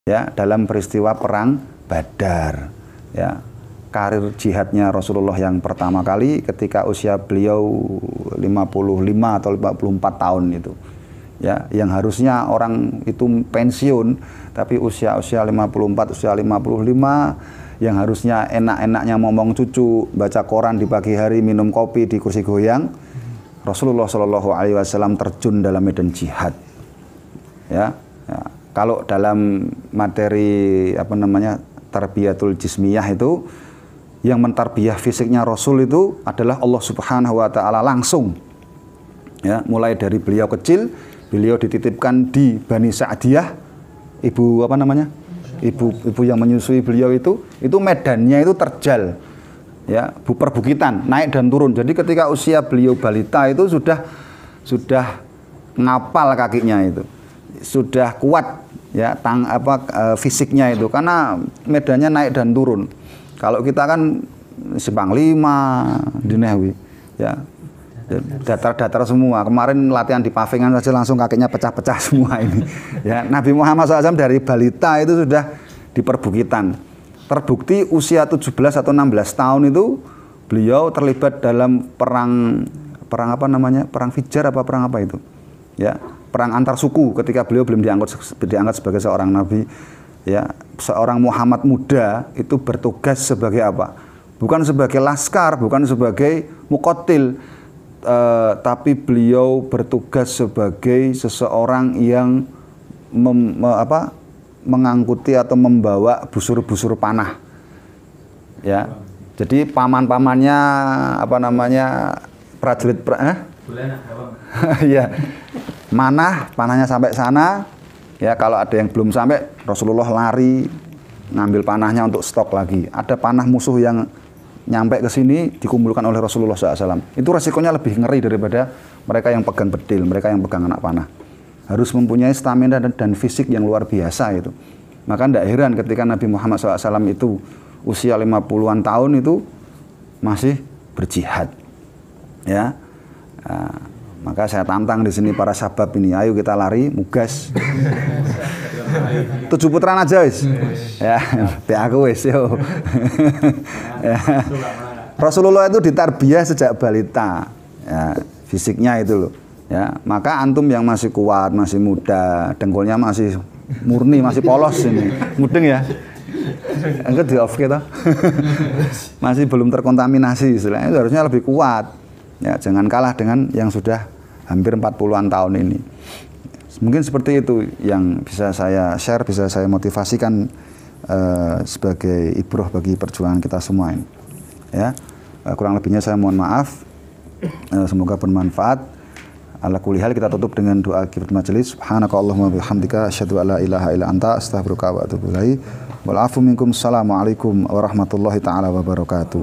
ya, dalam peristiwa perang Badar. Ya, karir jihadnya Rasulullah yang pertama kali ketika usia beliau 55 atau 54 tahun itu. Ya, yang harusnya orang itu pensiun, tapi usia 54, usia 55, yang harusnya enak-enaknya ngomong cucu, baca koran di pagi hari, minum kopi di kursi goyang, Rasulullah Shallallahu Alaihi Wasallam terjun dalam medan jihad. Ya, ya. Kalau dalam materi tarbiyatul jismiyah itu, yang mentarbiyah fisiknya Rasul itu adalah Allah Subhanahu wa taala langsung. Ya, mulai dari beliau kecil, beliau dititipkan di Bani Sa'diyah, ibu yang menyusui beliau itu medannya itu terjal. Ya, perbukitan, naik dan turun. Jadi ketika usia beliau balita itu sudah ngapal kakinya itu. Sudah kuat ya fisiknya itu karena medannya naik dan turun. Kalau kita kan Simpang 5 di Nehwi, ya datar-datar semua. Kemarin latihan di pavingan saja langsung kakinya pecah-pecah semua ini. Ya, Nabi Muhammad SAW dari balita itu sudah di perbukitan. Terbukti usia 17 atau 16 tahun itu beliau terlibat dalam perang Fijar perang apa itu? Ya, perang antar suku ketika beliau belum diangkat sebagai seorang nabi. Ya, seorang Muhammad muda itu bertugas sebagai apa? Bukan sebagai laskar, bukan sebagai muqatil, tapi beliau bertugas sebagai seseorang yang mengangkuti atau membawa busur-busur panah. Ya, jadi paman-pamannya prajurit ya, panahnya sampai sana. Ya, kalau ada yang belum sampai, Rasulullah lari ngambil panahnya untuk stok lagi. Ada panah musuh yang nyampe ke sini dikumpulkan oleh Rasulullah SAW. Itu resikonya lebih ngeri daripada mereka yang pegang bedil, mereka yang pegang anak panah. Harus mempunyai stamina dan fisik yang luar biasa itu. Maka tidak heran ketika Nabi Muhammad SAW itu usia 50-an tahun itu masih berjihad. Ya. Maka saya tantang di sini para sahabat ini, ayo kita lari, mugas. 7 putaran aja wis. Ya, be aku wis yo. Ya. Rasulullah itu ditarbiyah sejak balita. Ya, fisiknya itu loh. Ya, maka antum yang masih kuat, masih muda, dengkulnya masih murni, masih polos ini. Mudeng ya. Enggak di off kita. Masih belum terkontaminasi istilahnya, itu harusnya lebih kuat. Ya, jangan kalah dengan yang sudah hampir 40-an tahun ini. Mungkin seperti itu yang bisa saya share, bisa saya motivasikan sebagai ibroh bagi perjuangan kita semua ini. Ya, kurang lebihnya saya mohon maaf. Semoga bermanfaat. Ala kulli hal kita tutup dengan doa akhir majelis. Subhanakallahumma bihamdika asyhadu an la ilaha illa anta astaghfiruka wa atubu ilaik. Wal afu minkum. Assalamualaikum warahmatullahi taala wabarakatuh.